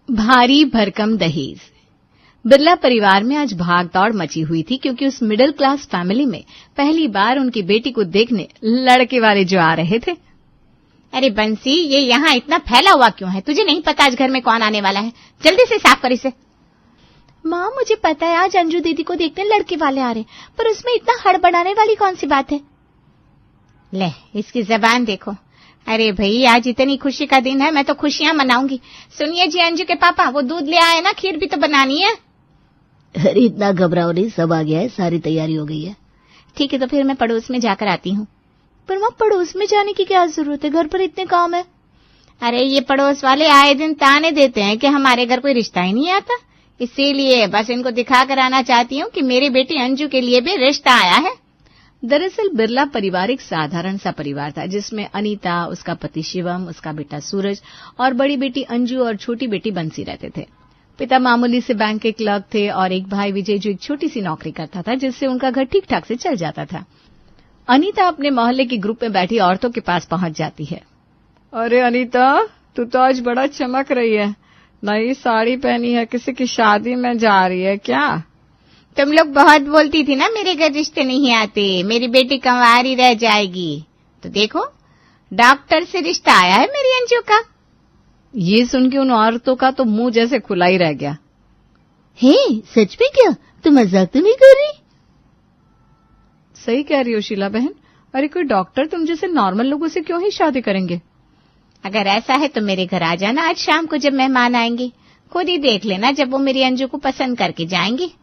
भारी भरकम दहेज। बिरला परिवार में आज भाग दौड़ मची हुई थी क्योंकि उस मिडिल क्लास फैमिली में पहली बार उनकी बेटी को देखने लड़के वाले जो आ रहे थे। अरे बंसी, ये यहाँ इतना फैला हुआ क्यों है? तुझे नहीं पता आज घर में कौन आने वाला है? जल्दी से साफ कर इसे। माँ, मुझे पता है आज अंजू दीदी को देखने लड़के वाले आ रहे, पर उसमें इतना हड़बड़ाने वाली कौन सी बात है? ले, इसकी जबान देखो। अरे भाई, आज इतनी खुशी का दिन है, मैं तो खुशियां मनाऊंगी। सुनिए जी अंजू के पापा, वो दूध ले आए ना, खीर भी तो बनानी है। अरे इतना घबराओ नहीं, सब आ गया है, सारी तैयारी हो गई है। ठीक है, तो फिर मैं पड़ोस में जाकर आती हूँ। पर माँ, पड़ोस में जाने की क्या जरूरत है? घर पर इतने काम है। अरे ये पड़ोस वाले आए दिन ताने देते हैं कि हमारे घर कोई रिश्ता ही नहीं आता, इसीलिए बस इनको दिखा कर आना चाहती हूँ कि मेरी बेटी अंजू के लिए भी रिश्ता आया है। दरअसल बिरला परिवार एक साधारण सा परिवार था जिसमें अनीता, उसका पति शिवम, उसका बेटा सूरज और बड़ी बेटी अंजू और छोटी बेटी बंसी रहते थे। पिता मामूली से बैंक के क्लर्क थे और एक भाई विजय जो एक छोटी सी नौकरी करता था जिससे उनका घर ठीक ठाक से चल जाता था। अनीता अपने मोहल्ले के ग्रुप में बैठी औरतों के पास पहुंच जाती है। अरे अनीता, तू तो आज बड़ा चमक रही है, नई साड़ी पहनी है, किसी की शादी में जा रही है क्या? तुम लोग बहुत बोलती थी ना मेरे घर रिश्ते नहीं आते, मेरी बेटी कंवारी रह जाएगी, तो देखो डॉक्टर से रिश्ता आया है मेरी अंजू का। ये सुन के उन औरतों का तो मुंह जैसे खुला ही रह गया। हे, सच में क्या? तू मजाक तो नहीं कर रही? सही कह रही हो शीला बहन। अरे कोई डॉक्टर तुम जैसे नॉर्मल लोगों से क्यों ही शादी करेंगे? अगर ऐसा है तो मेरे घर आ जाना आज शाम को, जब मेहमान आएंगे। खुद ही देख लेना जब वो मेरी अंजू को पसंद करके जाएंगी।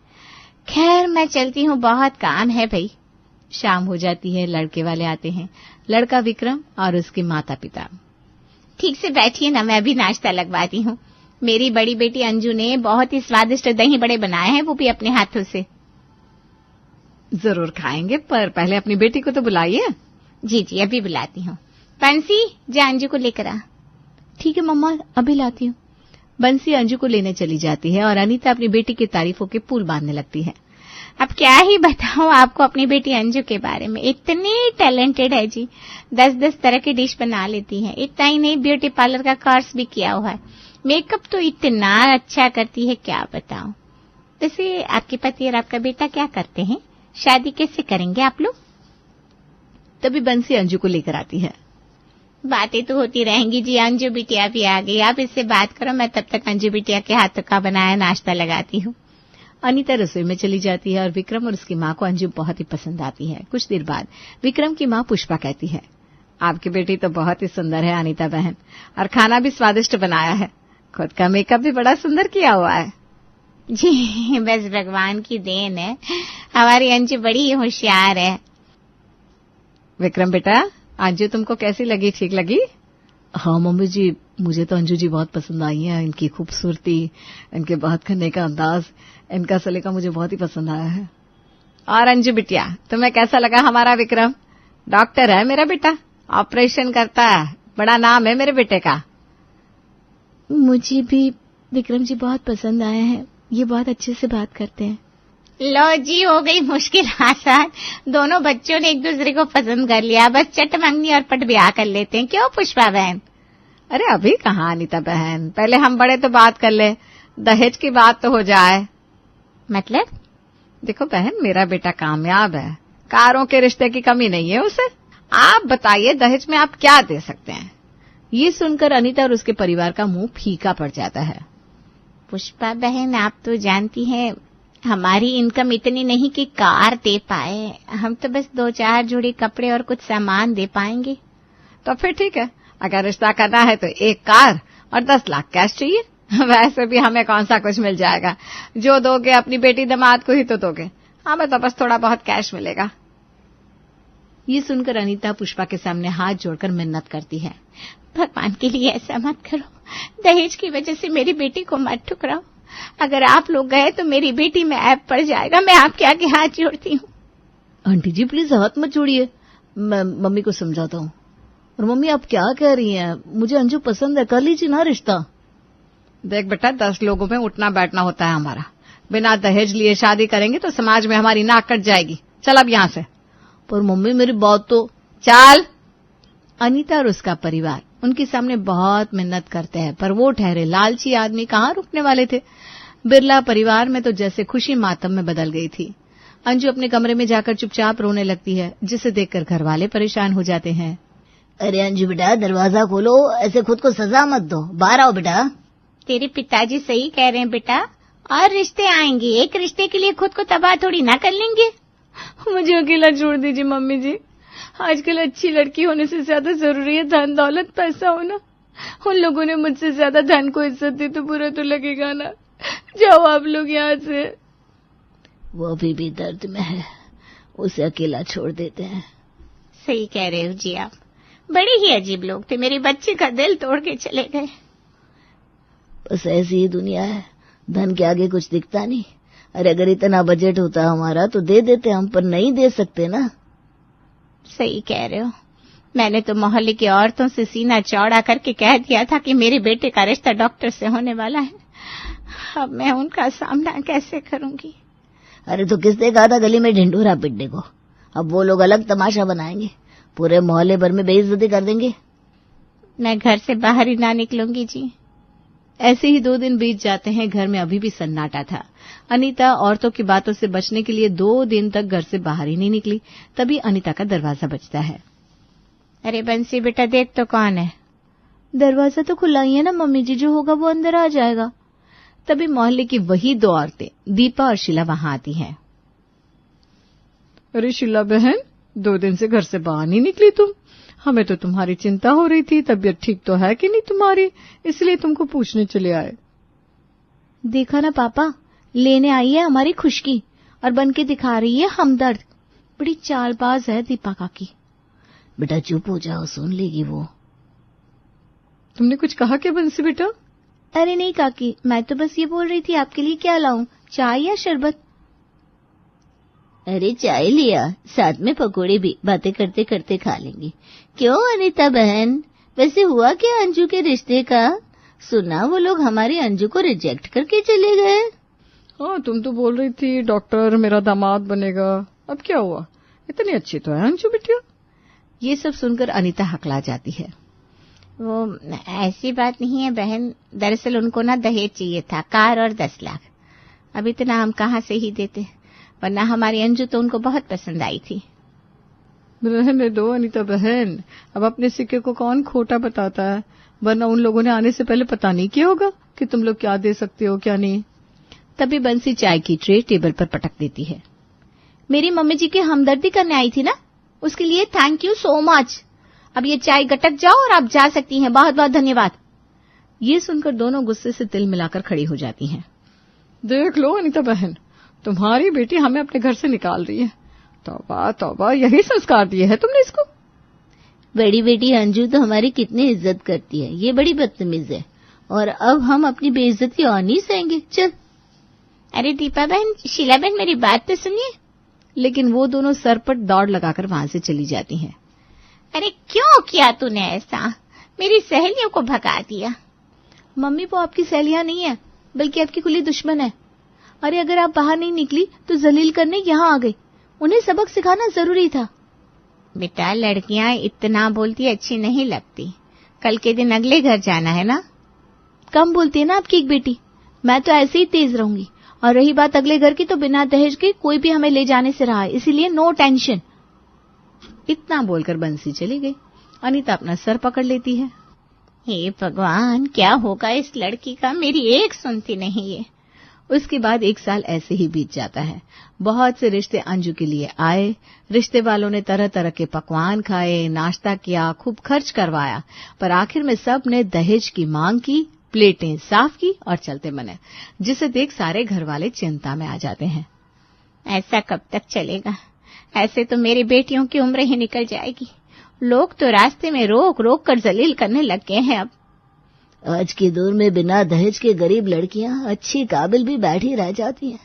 खैर मैं चलती हूँ, बहुत काम है भाई। शाम हो जाती है, लड़के वाले आते हैं, लड़का विक्रम और उसके माता पिता। ठीक से बैठिए ना, मैं अभी नाश्ता लगवाती हूँ। मेरी बड़ी बेटी अंजू ने बहुत ही स्वादिष्ट दही बड़े बनाए हैं, वो भी अपने हाथों से। जरूर खाएंगे, पर पहले अपनी बेटी को तो बुलाइए। जी जी, अभी बुलाती हूँ। बंसी, जा अंजू को लेकर आ। ठीक है मम्मा, अभी लाती हूँ। बंसी अंजू को लेने चली जाती है और अनीता अपनी बेटी की तारीफों के पुल बांधने लगती है। अब क्या ही बताऊं आपको अपनी बेटी अंजू के बारे में, इतनी टैलेंटेड है जी, 10-10 तरह की डिश बना लेती है। इतना ही नहीं, ब्यूटी पार्लर का कोर्स भी किया हुआ है। मेकअप तो इतना अच्छा करती है, क्या बताऊं। वैसे आपके पति और आपका बेटा क्या करते हैं? शादी कैसे करेंगे आप लोग? तभी बंसी अंजू को लेकर आती है। बातें तो होती रहेंगी जी, अंजू बिटिया भी आ गई, आप इससे बात करो, मैं तब तक अंजू बिटिया के हाथों का बनाया नाश्ता लगाती हूँ। अनीता रसोई में चली जाती है और विक्रम और उसकी माँ को अंजू बहुत ही पसंद आती है। कुछ देर बाद विक्रम की माँ पुष्पा कहती है, आपकी बेटी तो बहुत ही सुंदर है अनीता बहन, और खाना भी स्वादिष्ट बनाया है, खुद का मेकअप भी बड़ा सुंदर किया हुआ है। जी बस भगवान की देन है, हमारी अंजू बड़ी होशियार है। विक्रम बेटा, अंजू तुमको कैसी लगी? ठीक लगी? हाँ मम्मी जी, मुझे तो अंजू जी बहुत पसंद आई है। इनकी खूबसूरती, इनके बात करने का अंदाज, इनका सलीका मुझे बहुत ही पसंद आया है। और अंजू बिटिया, तुम्हें कैसा लगा हमारा विक्रम? डॉक्टर है मेरा बेटा, ऑपरेशन करता है, बड़ा नाम है मेरे बेटे का। मुझे भी विक्रम जी बहुत पसंद आए हैं, ये बहुत अच्छे से बात करते हैं। लो जी, हो गई मुश्किल आसान, दोनों बच्चों ने एक दूसरे को पसंद कर लिया, बस चट मंगनी और पट ब्याह कर लेते हैं। क्यों पुष्पा बहन? अरे अभी कहाँ अनीता बहन, पहले हम बड़े तो बात कर ले, दहेज की बात तो हो जाए। मतलब? देखो बहन, मेरा बेटा कामयाब है, कारों के रिश्ते की कमी नहीं है उसे। आप बताइए दहेज में आप क्या दे सकते हैं? ये सुनकर अनीता और उसके परिवार का मुंह फीका पड़ जाता है। पुष्पा बहन, आप तो जानती हैं हमारी इनकम इतनी नहीं कि कार दे पाए, हम तो बस 2-4 जोड़ी कपड़े और कुछ सामान दे पाएंगे। तो फिर ठीक है, अगर रिश्ता करना है तो 1 कार और 10 लाख कैश चाहिए। वैसे भी हमें कौन सा कुछ मिल जाएगा, जो दोगे अपनी बेटी दामाद को ही तो दोगे, हमें तो बस थोड़ा बहुत कैश मिलेगा। ये सुनकर अनीता पुष्पा के सामने हाथ जोड़कर मिन्नत करती है, भगवान के लिए ऐसा मत करो, दहेज की वजह से मेरी बेटी को मत ठुकराओ, अगर आप लोग गए तो मेरी बेटी में ऐब पड़ जाएगा, मैं आपके आगे हाथ जोड़ती हूँ। आंटी जी प्लीज हाथ मत जोड़िए, मैं मम्मी को समझाता हूँ। और मम्मी आप क्या कह रही हैं, मुझे अंजू पसंद है, कर लीजिए ना रिश्ता। देख बेटा, 10 लोगों में उठना बैठना होता है हमारा, बिना दहेज लिए शादी करेंगे तो समाज में हमारी नाक कट जाएगी। चल अब यहाँ से। पर मम्मी मेरी बात तो। चल। अनीता और उसका परिवार उनके सामने बहुत मिन्नत करते हैं, पर वो ठहरे लालची आदमी कहाँ रुकने वाले थे। बिरला परिवार में तो जैसे खुशी मातम में बदल गई थी। अंजू अपने कमरे में जाकर चुपचाप रोने लगती है, जिसे देखकर घर वाले परेशान हो जाते हैं। अरे अंजू बेटा, दरवाजा खोलो, ऐसे खुद को सजा मत दो, बाहर आओ बेटा। तेरे पिताजी सही कह रहे हैं बेटा, और रिश्ते आएंगे, एक रिश्ते के लिए खुद को तबाह थोड़ी ना कर लेंगे। मुझे अकेला छोड़ दीजिए मम्मी जी। आजकल अच्छी लड़की होने से ज्यादा जरूरी है धन दौलत पैसा होना। उन लोगों ने मुझसे ज्यादा धन को इज्जत दी तो बुरा तो लगेगा ना। जाओ आप लोग यहाँ से। वो अभी भी दर्द में है, उसे अकेला छोड़ देते हैं। सही कह रहे हो जी आप, बड़े ही अजीब लोग थे, मेरे बच्चे का दिल तोड़ के चले गए। बस ऐसी ही दुनिया है, धन के आगे कुछ दिखता नहीं। अरे अगर इतना बजट होता हमारा तो दे देते हम, पर नहीं दे सकते ना। सही कह रहे हो, मैंने तो मोहल्ले की औरतों से सीना चौड़ा करके कह दिया था कि मेरे बेटे का रिश्ता डॉक्टर से होने वाला है। अब मैं उनका सामना कैसे करूंगी। अरे तो किसने कहा था गली में ढिंढोरा पिटने को? अब वो लोग अलग तमाशा बनाएंगे, पूरे मोहल्ले भर में बेइज्जती कर देंगे। मैं घर से बाहर ही ना निकलूंगी जी। ऐसे ही 2 दिन बीत जाते हैं। घर में अभी भी सन्नाटा था। अनीता औरतों की बातों से बचने के लिए 2 दिन तक घर से बाहर ही नहीं निकली। तभी अनीता का दरवाजा बजता है। अरे बंसी बेटा, देख तो कौन है। दरवाजा तो खुला ही है ना मम्मी जी, जो होगा वो अंदर आ जाएगा। तभी मोहल्ले की वही 2 औरतें दीपा और शीला वहां आती हैं। अरे शीला बहन, 2 दिन से घर से बाहर नहीं निकली तुम। हमें तो तुम्हारी चिंता हो रही थी, तबीयत ठीक तो है कि नहीं तुम्हारी, इसलिए तुमको पूछने चले आए। देखा ना पापा, लेने आई है हमारी खुशकी और बन के दिखा रही है हमदर्द। बड़ी चालबाज है दीपा काकी। बेटा चुप हो जाओ, सुन लेगी वो। तुमने कुछ कहा क्या बंसी बेटा? अरे नहीं काकी, मैं तो बस ये बोल रही थी आपके लिए क्या लाऊं, चाय या शरबत? अरे चाय लिया, साथ में पकोड़े भी, बातें करते करते खा लेंगे। क्यों अनीता बहन, वैसे हुआ क्या अंजू के रिश्ते का? सुना वो लोग हमारी अंजू को रिजेक्ट करके चले गए। हाँ, तुम तो बोल रही थी डॉक्टर मेरा दामाद बनेगा, अब क्या हुआ? इतनी अच्छी तो है अंजू बिटिया। ये सब सुनकर अनीता हकला जाती है। वो ऐसी बात नहीं है बहन, दरअसल उनको ना दहेज चाहिए था, कार और 10 लाख। अब इतना हम कहाँ से ही देते, वरना हमारी अंजू तो उनको बहुत पसंद आई थी। रहने दो अनीता बहन, अब अपने सिक्के को कौन खोटा बताता है, वरना उन लोगों ने आने से पहले पता नहीं किया होगा कि तुम लोग क्या दे सकते हो क्या नहीं। तभी बंसी चाय की ट्रे टेबल पर पटक देती है। मेरी मम्मी जी की हमदर्दी करने आई थी ना, उसके लिए थैंक यू सो मच। अब ये चाय गटक जाओ और आप जा सकती हैं, बहुत बहुत धन्यवाद। ये सुनकर दोनों गुस्से से तिल मिलाकर खड़ी हो जाती हैं। देख लो अनीता बहन, तुम्हारी बेटी हमें अपने घर से निकाल रही है। तौबा तौबा, यही संस्कार दिए है तुमने इसको। बड़ी बेटी अंजू तो हमारी कितनी इज्जत करती है, ये बड़ी बदतमीज है, और अब हम अपनी बेइज्जती और नहीं सहेंगे। चल। अरे दीपा बहन, शीला बहन, मेरी बात तो सुनिए। लेकिन वो दोनों सरपट दौड़ लगाकर वहां से चली जाती हैं। अरे क्यों किया तूने ऐसा, मेरी सहेलियों को भगा दिया। मम्मी, वो आपकी सहेलियां नहीं है, बल्कि आपकी खुली दुश्मन है। अरे अगर आप बाहर नहीं निकली तो जलील करने यहाँ आ गई। उन्हें सबक सिखाना जरूरी था। बेटा, लड़कियां इतना बोलती अच्छी नहीं लगती, कल के दिन अगले घर जाना है ना। कम बोलती है ना आपकी एक बेटी, मैं तो ऐसे ही तेज रहूंगी। और रही बात अगले घर की, तो बिना दहेज के कोई भी हमें ले जाने से रहा है, इसीलिए नो टेंशन। इतना बोलकर बंसी चली गई। अनीता अपना सर पकड़ लेती है। हे भगवान, क्या होगा इस लड़की का, मेरी एक सुनती नहीं है। उसके बाद 1 साल ऐसे ही बीत जाता है। बहुत से रिश्ते अंजू के लिए आए। रिश्ते वालों ने तरह तरह के पकवान खाए, नाश्ता किया, खूब खर्च करवाया, पर आखिर में सब ने दहेज की मांग की, प्लेटें साफ की और चलते बने, जिसे देख सारे घर वाले चिंता में आ जाते हैं। ऐसा कब तक चलेगा? ऐसे तो मेरी बेटियों की उम्र ही निकल जाएगी। लोग तो रास्ते में रोक रोक कर जलील करने लग गए हैं। अब आज के दौर में बिना दहेज के गरीब लड़कियां अच्छी काबिल भी बैठी रह जाती हैं,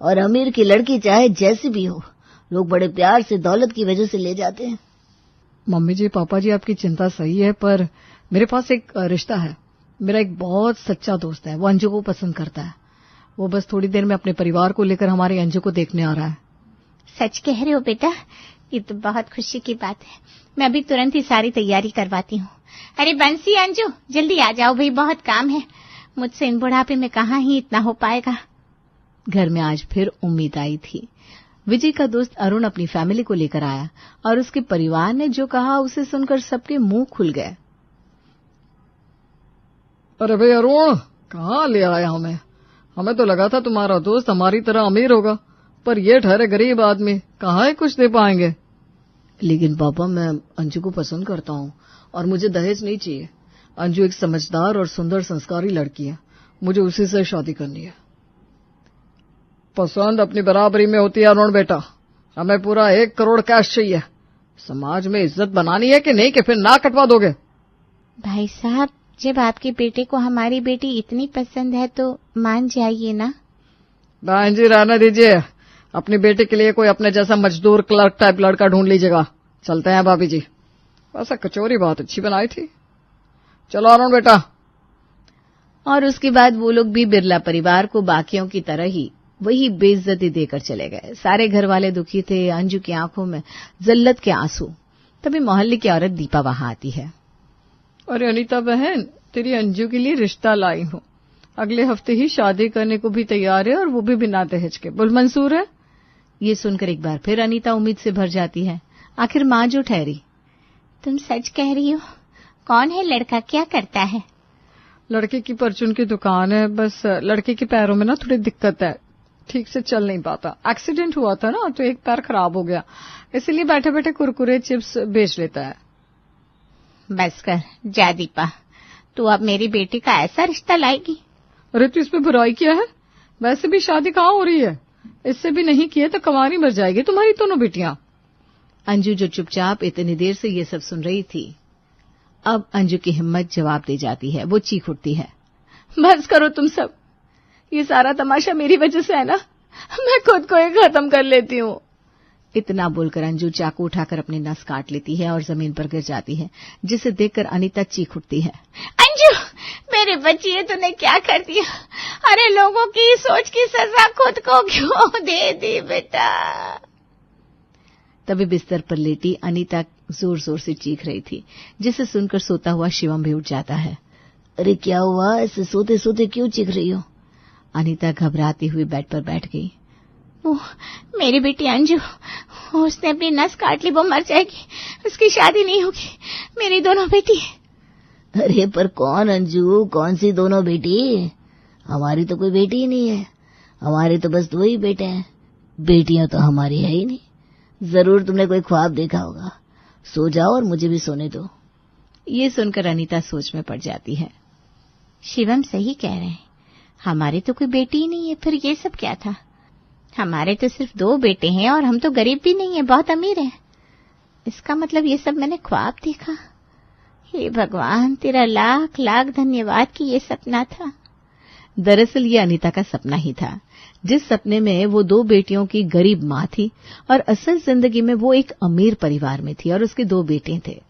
और अमीर की लड़की चाहे जैसी भी हो, लोग बड़े प्यार से दौलत की वजह से ले जाते हैं। मम्मी जी, पापा जी, आपकी चिंता सही है, पर मेरे पास एक रिश्ता है। मेरा एक बहुत सच्चा दोस्त है, वो अंजू को पसंद करता है। वो बस थोड़ी देर में अपने परिवार को लेकर हमारे अंजू को देखने आ रहा है। सच कह रहे हो बेटा? ये तो बहुत खुशी की बात है। मैं अभी तुरंत ही सारी तैयारी करवाती हूँ। अरे बंसी, अंजू, जल्दी आ जाओ भाई, बहुत काम है। मुझसे इन बुढ़ापे में कहाँ ही इतना हो पाएगा। घर में आज फिर उम्मीद आई थी। विजय का दोस्त अरुण अपनी फैमिली को लेकर आया और उसके परिवार ने जो कहा उसे सुनकर सबके मुंह खुल गए। अरे भाई अरुण, कहाँ ले आया हमें? हमें तो लगा था तुम्हारा दोस्त हमारी तरह अमीर होगा, पर ये ठहरे गरीब आदमी, कहाँ ही कुछ दे पाएंगे। लेकिन पापा, मैं अंजू को पसंद करता हूँ और मुझे दहेज नहीं चाहिए। अंजू एक समझदार और सुंदर संस्कारी लड़की है, मुझे उसी से शादी करनी है। पसंद अपनी बराबरी में होती है अरुण बेटा, हमें पूरा 1 करोड़ कैश चाहिए। समाज में इज्जत बनानी है कि नहीं, कि फिर ना कटवा दोगे? भाई साहब, जब आपके बेटे को हमारी बेटी इतनी पसंद है तो मान जाइए ना। बहन जी रहने दीजिए, अपनी बेटी के लिए कोई अपने जैसा मजदूर क्लर्क टाइप लड़का ढूंढ लीजिएगा। चलते हैं भाभी जी। वैसे कचौरी बहुत अच्छी बनाई थी। चलो अरुण बेटा। और उसके बाद वो लोग भी बिरला परिवार को बाकियों की तरह ही वही बेइज्जती देकर चले गए। सारे घर वाले दुखी थे, अंजू की आंखों में जल्लत के आंसू। तभी मोहल्ले की औरत दीपा वहां आती है। अरे अनीता बहन, तेरी अंजू के लिए रिश्ता लाई हूँ। अगले हफ्ते ही शादी करने को भी तैयार है, और वो भी बिना दहेज के। बोल मंजूर है? ये सुनकर एक बार फिर अनीता उम्मीद से भर जाती है। आखिर माँ जो ठहरी। तुम सच कह रही हो? कौन है लड़का, क्या करता है? लड़के की परचून की दुकान है, बस लड़के के पैरों में ना थोड़ी दिक्कत है, ठीक से चल नहीं पाता। एक्सीडेंट हुआ था ना, तो एक पैर खराब हो गया, इसलिए बैठे बैठे कुरकुरे चिप्स बेच लेता है। बस कर जा दीपा, तू अब मेरी बेटी का ऐसा रिश्ता लाएगी? अरे तू इसमें बुराई क्या है? वैसे भी शादी कहाँ हो रही है, इससे भी नहीं किए तो कमारी मर जाएगी तुम्हारी दोनों बेटियां। अंजू जो चुपचाप इतनी देर से ये सब सुन रही थी, अब अंजू की हिम्मत जवाब दे जाती है। वो चीख उठती है, बस करो तुम सब, ये सारा तमाशा मेरी वजह से है ना, मैं खुद को ही खत्म कर लेती हूँ। इतना बोलकर अंजू चाकू उठाकर अपनी नस काट लेती है और जमीन पर गिर जाती है, जिसे देखकर अनीता चीख उठती है, अंजू मेरे बच्ची, तूने क्या कर दिया? अरे लोगों की सोच की सजा खुद को क्यों दे दी बेटा? तभी बिस्तर पर लेटी अनीता जोर जोर से चीख रही थी, जिसे सुनकर सोता हुआ शिवम भी उठ जाता है। अरे क्या हुआ, ऐसे सोते सोते क्यों चीख रही हो? अनीता घबराती हुई बेड पर बैठ गई। वो मेरी बेटी अंजू, उसने अपनी नस काट ली, वो मर जाएगी, उसकी शादी नहीं होगी, मेरी दोनों बेटी। अरे पर कौन अंजू, कौन सी दोनों बेटी? हमारी तो कोई बेटी ही नहीं है, हमारे तो बस 2 ही बेटे हैं, बेटियां तो हमारी है ही नहीं। जरूर तुमने कोई ख्वाब देखा होगा, सो जाओ और मुझे भी सोने दो। ये सुनकर अनीता सोच में पड़ जाती है। शिवम सही कह रहे हैं, हमारी तो कोई बेटी ही नहीं है, फिर ये सब क्या था? हमारे तो सिर्फ 2 बेटे हैं और हम तो गरीब भी नहीं है, बहुत अमीर हैं। इसका मतलब ये सब मैंने ख्वाब देखा। हे भगवान, तेरा लाख लाख धन्यवाद कि ये सपना था। दरअसल ये अनीता का सपना ही था, जिस सपने में वो 2 बेटियों की गरीब माँ थी और असल जिंदगी में वो एक अमीर परिवार में थी और उसके 2 बेटे थे।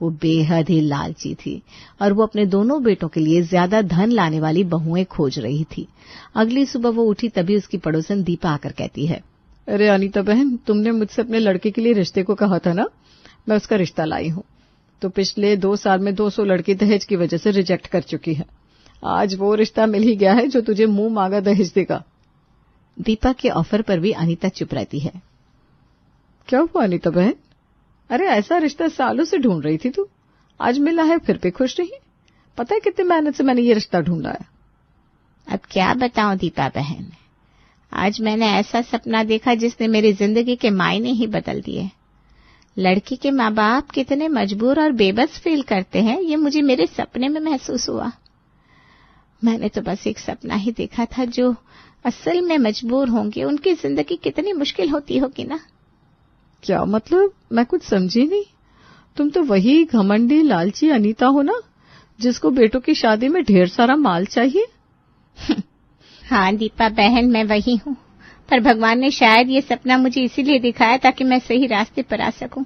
वो बेहद ही लालची थी और वो अपने दोनों बेटों के लिए ज्यादा धन लाने वाली बहुएं खोज रही थी। अगली सुबह वो उठी तभी उसकी पड़ोसन दीपा आकर कहती है, अरे अनीता बहन, तुमने मुझसे अपने लड़के के लिए रिश्ते को कहा था ना, मैं उसका रिश्ता लाई हूँ। तो पिछले 2 साल में 200 लड़की दहेज की वजह से रिजेक्ट कर चुकी है। आज वो रिश्ता मिल ही गया है जो तुझे मुंह मांगा दहेज देगा। दीपा के ऑफर पर भी अनीता चुप रहती है। क्या हुआ अनीता बहन? अरे ऐसा रिश्ता सालों से ढूंढ रही थी तू, आज मिला है फिर भी खुश नहीं? पता है कितनी मेहनत से मैंने ये रिश्ता ढूंढा है। अब क्या बताऊं दीपा बहन, आज मैंने ऐसा सपना देखा जिसने मेरी जिंदगी के मायने ही बदल दिए। लड़की के माँ बाप कितने मजबूर और बेबस फील करते हैं, ये मुझे मेरे सपने में महसूस हुआ। मैंने तो बस एक सपना ही देखा था, जो असल में मजबूर होंगे उनकी जिंदगी कितनी मुश्किल होती होगी ना। क्या मतलब? मैं कुछ समझी नहीं। तुम तो वही घमंडी लालची अनीता हो ना, जिसको बेटों की शादी में ढेर सारा माल चाहिए। हाँ दीपा बहन, मैं वही हूँ, पर भगवान ने शायद ये सपना मुझे इसीलिए दिखाया ताकि मैं सही रास्ते पर आ सकूं।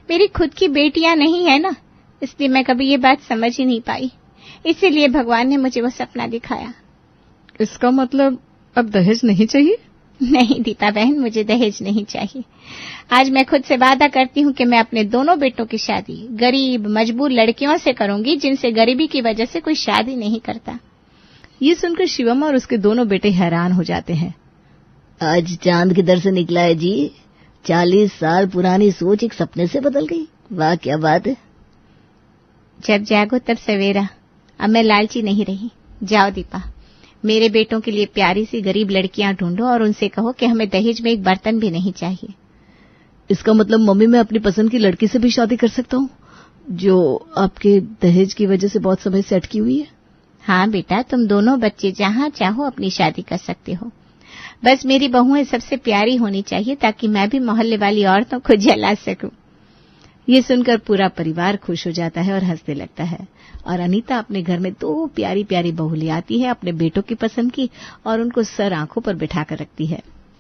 मेरी खुद की बेटियां नहीं है ना, इसलिए मैं कभी ये बात समझ ही नहीं पाई, इसीलिए भगवान ने मुझे वो सपना दिखाया। इसका मतलब अब दहेज नहीं चाहिए? नहीं दीपा बहन, मुझे दहेज नहीं चाहिए। आज मैं खुद से वादा करती हूँ कि मैं अपने दोनों बेटों की शादी गरीब मजबूर लड़कियों से करूंगी, जिनसे गरीबी की वजह से कोई शादी नहीं करता। ये सुनकर शिवम और उसके दोनों बेटे हैरान हो जाते हैं। आज चांद किधर से निकला है जी? 40 साल पुरानी सोच एक सपने से बदल गई। वाह क्या बात है। जब जागो तब सवेरा। अब मैं लालची नहीं रही। जाओ दीपा, मेरे बेटों के लिए प्यारी सी गरीब लड़कियां ढूंढो और उनसे कहो कि हमें दहेज में एक बर्तन भी नहीं चाहिए। इसका मतलब मम्मी, मैं अपनी पसंद की लड़की से भी शादी कर सकता हूँ जो आपके दहेज की वजह से बहुत समय से अटकी हुई है? हाँ बेटा, तुम दोनों बच्चे जहाँ चाहो अपनी शादी कर सकते हो। बस मेरी बहुएं सबसे प्यारी होनी चाहिए ताकि मैं भी मोहल्ले वाली औरतों को जला सकूं। ये सुनकर पूरा परिवार खुश हो जाता है और हंसने लगता है और अनीता अपने घर में 2 प्यारी प्यारी बहू ले आती है अपने बेटों की पसंद की और उनको सर आंखों पर बिठाकर रखती है।